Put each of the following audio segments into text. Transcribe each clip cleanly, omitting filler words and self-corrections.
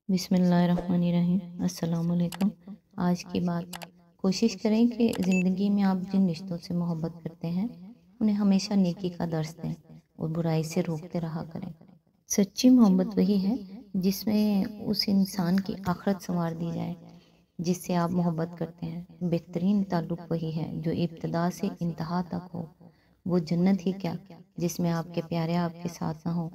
بسم اللہ الرحمن الرحیم۔ السلام علیکم۔ آج کی بات، کوشش کریں کہ زندگی میں آپ جن رشتوں سے محبت کرتے ہیں انہیں ہمیشہ نیکی کا درس دیں اور برائی سے روکتے رہا کریں۔ سچی محبت وہی ہے جس میں اس انسان کی آخرت سنوار دی جائے جس سے آپ محبت کرتے ہیں۔ بہترین تعلق وہی ہے جو ابتدا سے انتہا تک ہو۔ وہ جنت ہی کیا جس میں آپ کے پیارے آپ کے ساتھ نہ ہو۔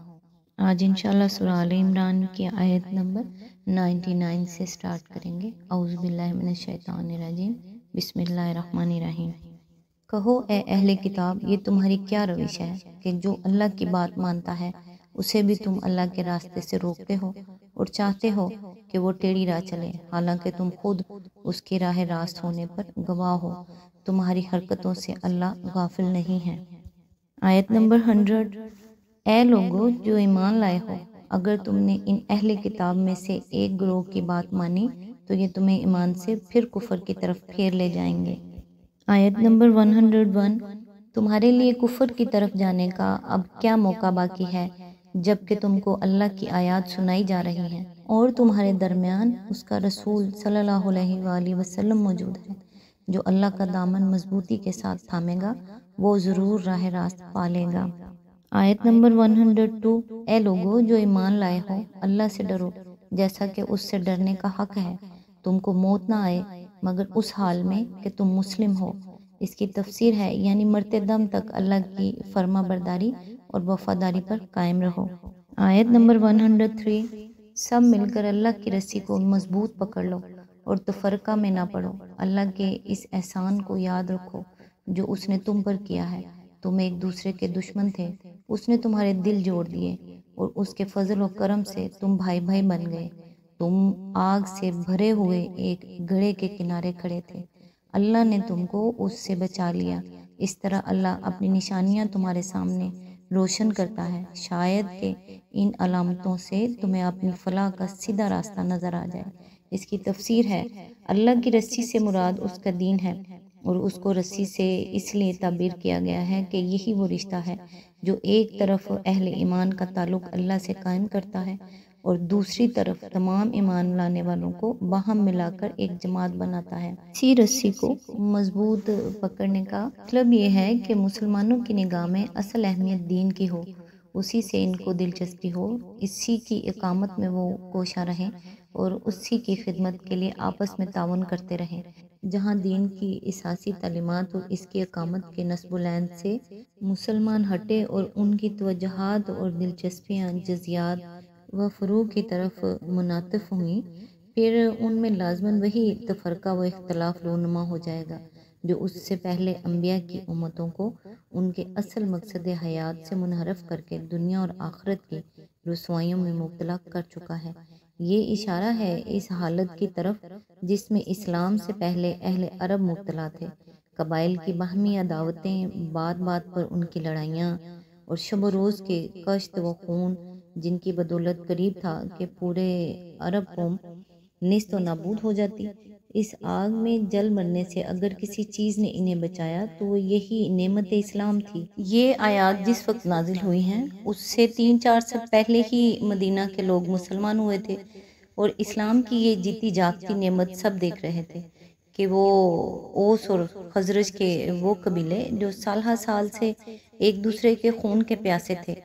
آج انشاءاللہ سورہ آل عمران کی آیت نمبر 99 سے سٹارٹ کریں گے۔ اعوذ باللہ من الشیطان الرجیم، بسم اللہ الرحمن الرحیم۔ کہو اے اہل کتاب، یہ تمہاری کیا روش ہے کہ جو اللہ کی بات مانتا ہے اسے بھی تم اللہ کے راستے سے روکتے ہو اور چاہتے ہو کہ وہ ٹیڑھی راہ چلے، حالانکہ تم خود اس کی راہ راست ہونے پر گواہ ہو۔ تمہاری حرکتوں سے اللہ غافل نہیں ہے۔ آیت نمبر 100۔ اے لوگو جو ایمان لائے ہو، اگر تم نے ان اہل کتاب میں سے ایک گروہ کی بات مانی تو یہ تمہیں ایمان سے پھر کفر کی طرف پھیر لے جائیں گے۔ آیت نمبر 101۔ تمہارے لیے کفر کی طرف جانے کا اب کیا موقع باقی ہے جبکہ تم کو اللہ کی آیات سنائی جا رہی ہیں اور تمہارے درمیان اس کا رسول صلی اللہ علیہ وآلہ وسلم موجود ہے۔ جو اللہ کا دامن مضبوطی کے ساتھ تھامے گا وہ ضرور راہ راست پالے گا۔ آیت نمبر 102۔ اے لوگو جو ایمان لائے ہو، اللہ سے ڈرو جیسا کہ اس سے ڈرنے کا حق ہے۔ تم کو موت نہ آئے مگر اس حال میں کہ تم مسلم ہو۔ اس کی تفسیر ہے یعنی مرتے دم تک اللہ کی فرما برداری اور وفاداری پر قائم رہو۔ آیت نمبر 103۔ سب مل کر اللہ کی رسی کو مضبوط پکڑ لو اور تفرقہ میں نہ پڑو۔ اللہ کے اس احسان کو یاد رکھو جو اس نے تم پر کیا ہے۔ تم ایک دوسرے کے دشمن تھے، اس نے تمہارے دل جوڑ دیے اور اس کے فضل و کرم سے تم بھائی بھائی بن گئے۔ تم آگ سے بھرے ہوئے ایک گڑھے کے کنارے کھڑے تھے، اللہ نے تم کو اس سے بچا لیا۔ اس طرح اللہ اپنی نشانیاں تمہارے سامنے روشن کرتا ہے، شاید کہ ان علامتوں سے تمہیں اپنی فلاح کا سیدھا راستہ نظر آ جائے۔ اس کی تفسیر ہے اللہ کی رسی سے مراد اس کا دین ہے اور اس کو رسی سے اس لیے تعبیر کیا گیا ہے کہ یہی وہ رشتہ ہے جو ایک طرف اہل ایمان کا تعلق اللہ سے قائم کرتا ہے اور دوسری طرف تمام ایمان لانے والوں کو باہم ملا کر ایک جماعت بناتا ہے۔ اسی رسی کو مضبوط پکڑنے کا مطلب یہ ہے کہ مسلمانوں کی نگاہ میں اصل اہمیت دین کی ہو، اسی سے ان کو دلچسپی ہو، اسی کی اقامت میں وہ کوشاں رہیں اور اسی کی خدمت کے لیے آپس میں تعاون کرتے رہیں۔ جہاں دین کی اساسی تعلیمات اور اس کی اقامت کے نصب العین سے مسلمان ہٹے اور ان کی توجہات اور دلچسپیاں جزیات و فروع کی طرف منعطف ہوئیں، پھر ان میں لازماً وہی تفرقہ و اختلاف رونما ہو جائے گا جو اس سے پہلے انبیاء کی امتوں کو ان کے اصل مقصد حیات سے منحرف کر کے دنیا اور آخرت کی رسوائیوں میں مبتلا کر چکا ہے۔ یہ اشارہ ہے اس حالت کی طرف جس میں اسلام سے پہلے اہل عرب مبتلا تھے۔ قبائل کی باہمی عداوتیں، بات بات پر ان کی لڑائیاں اور شب و روز کے کشت و خون جن کی بدولت قریب تھا کہ پورے عرب قوم نیست و نابود ہو جاتی۔ اس آگ میں جل مرنے سے اگر کسی چیز نے انہیں بچایا تو وہ یہی نعمت اسلام تھی۔ یہ آیات جس وقت نازل ہوئی ہیں اس سے 3-4 سال پہلے ہی مدینہ کے لوگ مسلمان ہوئے تھے اور اسلام کی یہ جیتی جاگتی نعمت سب دیکھ رہے تھے کہ وہ اوس اور خزرج کے وہ قبیلے جو سالہ سال سے ایک دوسرے کے خون کے پیاسے تھے،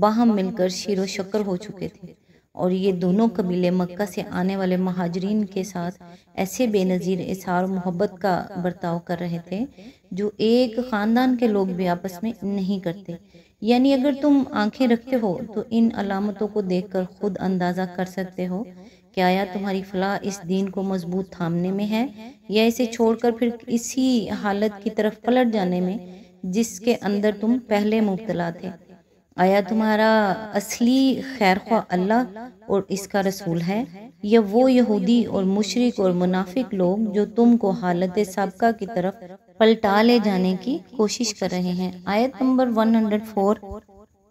باہم مل کر شیر و شکر ہو چکے تھے، اور یہ دونوں قبیلے مکہ سے آنے والے مہاجرین کے ساتھ ایسے بے نظیر اظہار محبت کا برتاؤ کر رہے تھے جو ایک خاندان کے لوگ بھی آپس میں نہیں کرتے۔ یعنی اگر تم آنکھیں رکھتے ہو تو ان علامتوں کو دیکھ کر خود اندازہ کر سکتے ہو کہ آیا تمہاری فلاح اس دین کو مضبوط تھامنے میں ہے یا اسے چھوڑ کر پھر اسی حالت کی طرف پلٹ جانے میں جس کے اندر تم پہلے مبتلا تھے۔ آیا تمہارا اصلی خیرخواہ اللہ اور اس کا رسول ہے یا وہ یہودی اور مشرک اور منافق لوگ جو تم کو حالت سابقہ کی طرف پلٹا لے جانے کی کوشش کر رہے ہیں۔ آیت نمبر 104۔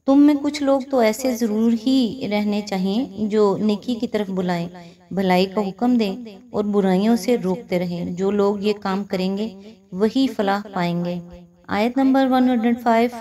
تم میں کچھ لوگ تو ایسے ضرور ہی رہنے چاہیے جو نیکی کی طرف بلائیں، بھلائی کا حکم دیں اور برائیوں سے روکتے رہیں۔ جو لوگ یہ کام کریں گے وہی فلاح پائیں گے۔ آیت نمبر 105۔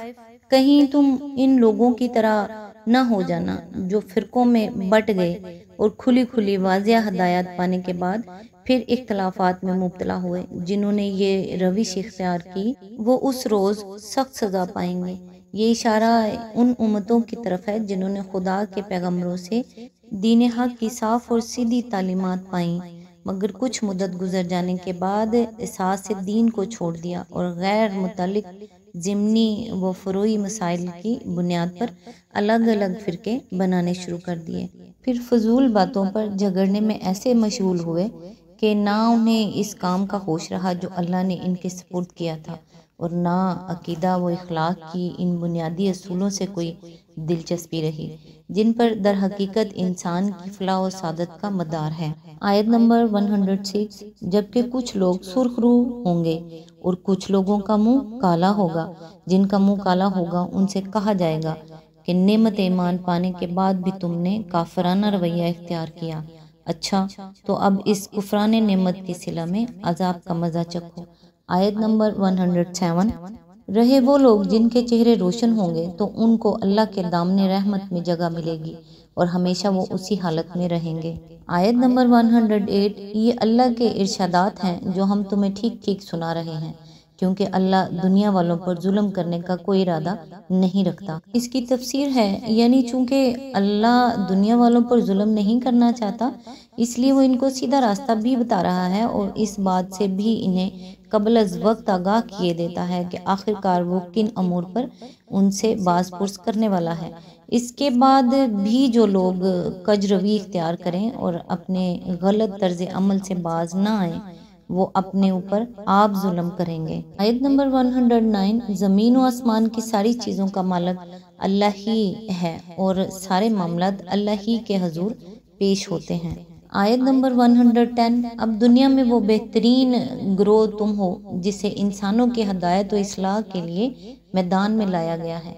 کہیں تم ان لوگوں کی طرح نہ ہو جانا جو فرقوں میں بٹ گئے اور کھلی کھلی واضح ہدایات پانے کے بعد پھر اختلافات میں مبتلا ہوئے۔ جنہوں نے یہ روش اختیار کی وہ اس روز سخت سزا پائیں گے۔ یہ اشارہ ان امتوں کی طرف ہے جنہوں نے خدا کے پیغمبروں سے دین حق کی صاف اور سیدھی تعلیمات پائیں، مگر کچھ مدت گزر جانے کے بعد اساس دین کو چھوڑ دیا اور غیر متعلق ضمنی و فروعی مسائل کی بنیاد پر الگ الگ فرقے بنانے شروع کر دیے۔ پھر فضول باتوں پر جھگڑنے میں ایسے مشغول ہوئے کہ نہ انہیں اس کام کا ہوش رہا جو اللہ نے ان کے سپرد کیا تھا، اور نہ عقیدہ و اخلاق کی ان بنیادی اصولوں سے کوئی دلچسپی رہی جن پر در حقیقت انسان کی فلاح و سعادت کا مدار ہے۔ آیت نمبر 106، جبکہ کچھ لوگ سرخ رو ہوں گے اور کچھ لوگوں کا منہ کالا ہوگا۔ جن کا منہ کالا ہوگا ان سے کہا جائے گا کہ نعمت ایمان پانے کے بعد بھی تم نے کافرانہ رویہ اختیار کیا، اچھا تو اب اس کفران نعمت کی صلہ میں عذاب کا مزہ چکھو۔ آیت نمبر 107، رہے وہ لوگ جن کے چہرے روشن ہوں گے تو ان کو اللہ کے دامن رحمت میں جگہ ملے گی اور ہمیشہ وہ اسی حالت میں رہیں گے۔ آیت نمبر 108، یہ اللہ کے ارشادات ہیں جو ہم تمہیں ٹھیک ٹھیک سنا رہے ہیں، کیونکہ اللہ دنیا والوں پر ظلم کرنے کا کوئی ارادہ نہیں رکھتا۔ اس کی تفسیر ہے یعنی چونکہ اللہ دنیا والوں پر ظلم نہیں کرنا چاہتا اس لیے وہ ان کو سیدھا راستہ بھی بتا رہا ہے، اور اس بات سے بھی انہیں قبل از وقت آگاہ کیے دیتا ہے کہ آخر کار وہ کن امور پر ان سے باز پرس کرنے والا ہے۔ اس کے بعد بھی جو لوگ کج روی اختیار کریں اور اپنے غلط طرز عمل سے باز نہ آئیں وہ اپنے اوپر آپ ظلم کریں گے۔ آیت نمبر 109، زمین و آسمان کی ساری چیزوں کا مالک اللہ ہی ہے اور سارے معاملات اللہ ہی کے حضور پیش ہوتے ہیں۔ آیت نمبر 110، اب دنیا میں وہ بہترین گروہ تم ہو جسے انسانوں کی ہدایت و اصلاح کے لیے میدان میں لایا گیا ہے۔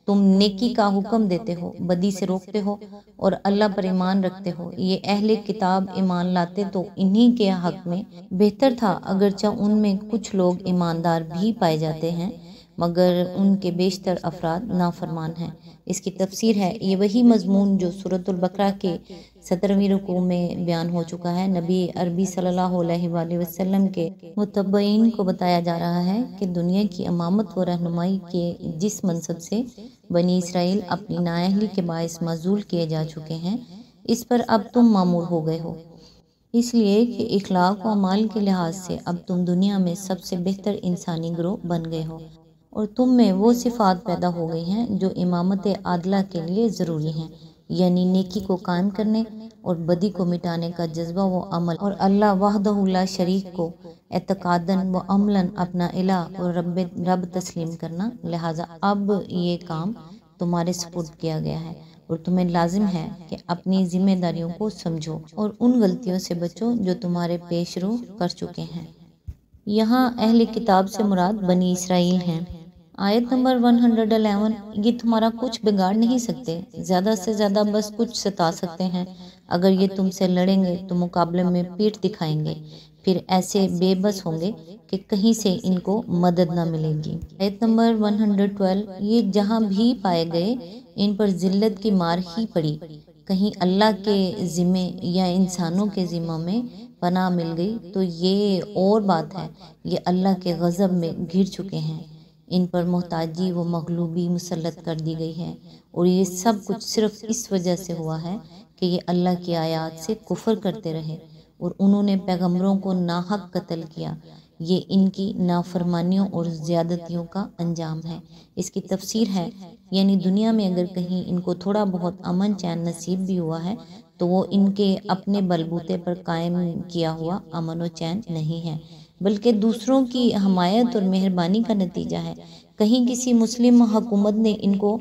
تم نیکی کا حکم دیتے ہو، بدی سے روکتے ہو اور اللہ پر ایمان رکھتے ہو۔ یہ اہل کتاب ایمان لاتے تو انہی کے حق میں بہتر تھا، اگرچہ ان میں کچھ لوگ ایماندار بھی پائے جاتے ہیں مگر ان کے بیشتر افراد نافرمان ہیں۔ اس کی تفسیر ہے یہ وہی مضمون جو سورۃ البقرہ کے 17ویں رکوع میں بیان ہو چکا ہے۔ نبی عربی صلی اللہ علیہ وآلہ وسلم کے متبعین کو بتایا جا رہا ہے کہ دنیا کی امامت و رہنمائی کے جس منصب سے بنی اسرائیل اپنی نااہلی کے باعث معزول کیے جا چکے ہیں اس پر اب تم مامور ہو گئے ہو، اس لیے کہ اخلاق و اعمال کے لحاظ سے اب تم دنیا میں سب سے بہتر انسانی گروہ بن گئے ہو، اور تم میں وہ صفات پیدا ہو گئی ہیں جو امامت عادلہ کے لیے ضروری ہیں، یعنی نیکی کو قائم کرنے اور بدی کو مٹانے کا جذبہ و عمل، اور اللہ وحدہ لا شریک کو اعتقاداً و عملاً اپنا الہ اور رب تسلیم کرنا۔ لہٰذا اب یہ کام تمہارے سپرد کیا گیا ہے اور تمہیں لازم ہے کہ اپنی ذمہ داریوں کو سمجھو اور ان غلطیوں سے بچو جو تمہارے پیش رو کر چکے ہیں۔ یہاں اہل کتاب سے مراد بنی اسرائیل ہیں۔ آیت نمبر 111، یہ تمہارا کچھ بگاڑ نہیں سکتے، زیادہ سے زیادہ بس کچھ ستا سکتے ہیں۔ اگر یہ تم سے لڑیں گے تو مقابلے میں پیٹھ دکھائیں گے، پھر ایسے بے بس ہوں گے کہ کہیں سے ان کو مدد نہ ملے گی۔ آیت نمبر 112، یہ جہاں بھی پائے گئے ان پر ذلت کی مار ہی پڑی، کہیں اللہ کے ذمے یا انسانوں کے ذمہ میں پناہ مل گئی تو یہ اور بات ہے، یہ اللہ کے غضب میں گر چکے ہیں، ان پر محتاجی و مغلوبی مسلط کر دی گئی ہے، اور یہ سب کچھ صرف اس وجہ سے ہوا ہے کہ یہ اللہ کی آیات سے کفر کرتے رہے اور انہوں نے پیغمبروں کو ناحق قتل کیا، یہ ان کی نافرمانیوں اور زیادتیوں کا انجام ہے۔ اس کی تفسیر ہے یعنی دنیا میں اگر کہیں ان کو تھوڑا بہت امن چین نصیب بھی ہوا ہے تو وہ ان کے اپنے بلبوتے پر قائم کیا ہوا امن و چین نہیں ہے، بلکہ دوسروں کی حمایت اور مہربانی کا نتیجہ ہے۔ کہیں کسی مسلم حکومت نے ان کو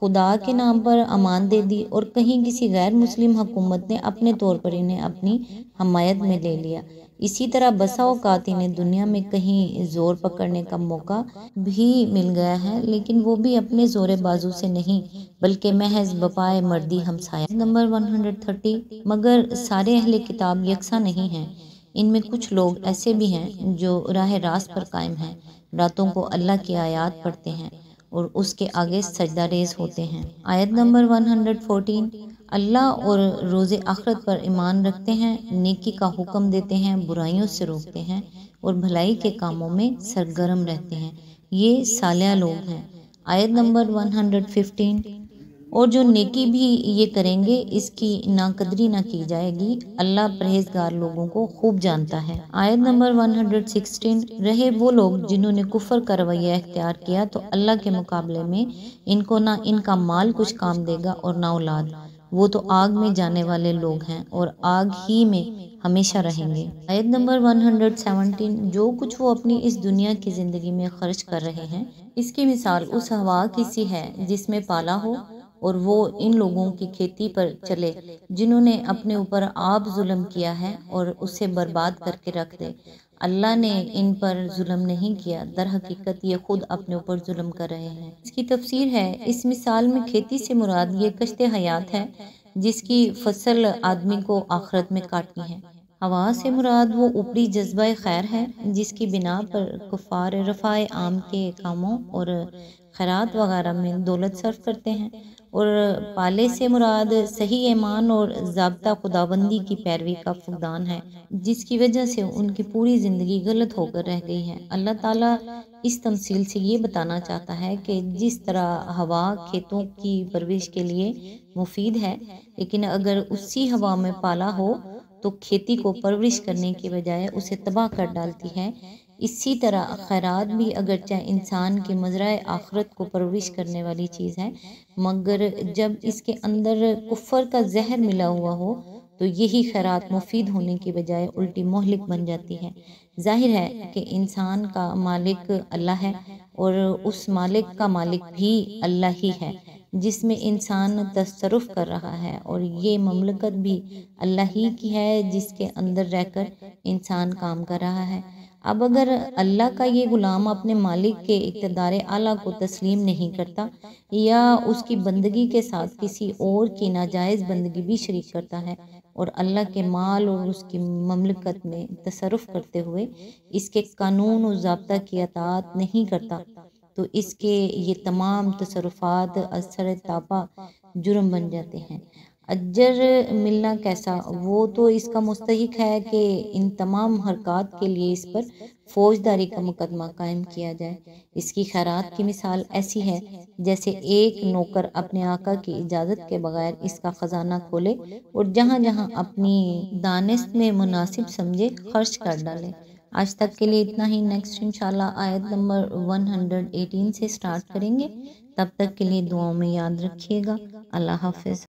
خدا کے نام پر امان دے دی اور کہیں کسی غیر مسلم حکومت نے اپنے طور پر انہیں اپنی حمایت میں لے لیا۔ اسی طرح بسا اوقات انہیں دنیا میں کہیں زور پکڑنے کا موقع بھی مل گیا ہے، لیکن وہ بھی اپنے زور بازو سے نہیں بلکہ محض بپائے مردی ہمسایہ۔ نمبر 130، مگر سارے اہل کتاب یکساں نہیں ہیں، ان میں کچھ لوگ ایسے بھی ہیں جو راہ راست پر قائم ہیں، راتوں کو اللہ کی آیات پڑھتے ہیں اور اس کے آگے سجدہ ریز ہوتے ہیں۔ آیت نمبر 114، اللہ اور روز آخرت پر ایمان رکھتے ہیں، نیکی کا حکم دیتے ہیں، برائیوں سے روکتے ہیں اور بھلائی کے کاموں میں سرگرم رہتے ہیں، یہ صالح لوگ ہیں۔ آیت نمبر 115۔ اور جو نیکی بھی یہ کریں گے اس کی ناقدری نہ کی جائے گی، اللہ پرہیزگار لوگوں کو خوب جانتا ہے۔ آیت نمبر 116۔ رہے وہ لوگ جنہوں نے کفر کا رویہ اختیار کیا تو اللہ کے مقابلے میں ان کو نہ ان کا مال کچھ کام دے گا اور نہ اولاد، وہ تو آگ میں جانے والے لوگ ہیں اور آگ ہی میں ہمیشہ رہیں گے۔ آیت نمبر 117۔ جو کچھ وہ اپنی اس دنیا کی زندگی میں خرچ کر رہے ہیں اس کی مثال اس ہوا کی سی ہے جس میں پالا ہو، اور وہ ان لوگوں کی کھیتی پر چلے جنہوں نے اپنے اوپر آپ ظلم کیا ہے اور اسے برباد کر کے رکھ دے۔ اللہ نے ان پر ظلم نہیں کیا، در حقیقت یہ خود اپنے اوپر ظلم کر رہے ہیں۔ اس کی تفسیر ہے، اس مثال میں کھیتی سے مراد یہ کشت حیات ہے جس کی فصل آدمی کو آخرت میں کاٹنی ہے۔ ہوا سے مراد وہ اوپری جذبہ خیر ہے جس کی بنا پر کفار رفع عام کے کاموں اور خیرات وغیرہ میں دولت صرف کرتے ہیں، اور پالے سے مراد صحیح ایمان اور ضابطہ خداوندی کی پیروی کا فقدان ہے جس کی وجہ سے ان کی پوری زندگی غلط ہو کر رہ گئی ہے۔ اللہ تعالیٰ اس تمثیل سے یہ بتانا چاہتا ہے کہ جس طرح ہوا کھیتوں کی پرورش کے لیے مفید ہے، لیکن اگر اسی ہوا میں پالا ہو تو کھیتی کو پرورش کرنے کی بجائے اسے تباہ کر ڈالتی ہے، اسی طرح خیرات بھی اگرچہ انسان کی مزرعہ آخرت کو پرورش کرنے والی چیز ہے، مگر جب اس کے اندر کفر کا زہر ملا ہوا ہو تو یہی خیرات مفید ہونے کی بجائے الٹی مہلک بن جاتی ہے۔ ظاہر ہے کہ انسان کا مالک اللہ ہے اور اس مالک کا مالک بھی اللہ ہی ہے جس میں انسان تصرف کر رہا ہے، اور یہ مملکت بھی اللہ ہی کی ہے جس کے اندر رہ کر انسان کام کر رہا ہے۔ اب اگر اللہ کا یہ غلام اپنے مالک کے اقتدار اعلیٰ کو تسلیم نہیں کرتا یا اس کی بندگی کے ساتھ کسی اور کی ناجائز بندگی بھی شریک کرتا ہے اور اللہ کے مال اور اس کی مملکت میں تصرف کرتے ہوئے اس کے قانون و ضابطہ کی اطاعت نہیں کرتا تو اس کے یہ تمام تصرفات اثر تابہ جرم بن جاتے ہیں۔ اجر ملنا کیسا؟ وہ تو اس کا مستحق ہے کہ ان تمام حرکات کے لیے اس پر فوجداری کا مقدمہ قائم کیا جائے۔ اس کی خیرات کی مثال ایسی ہے جیسے ایک نوکر اپنے آقا کی اجازت کے بغیر اس کا خزانہ کھولے اور جہاں جہاں اپنی دانست میں مناسب سمجھے خرچ کر ڈالے۔ آج تک کے لیے اتنا ہی، نیکسٹ انشاءاللہ آیت نمبر 118 سے سٹارٹ کریں گے۔ تب تک کے لیے دعاؤں میں یاد رکھیے گا۔ اللہ حافظ۔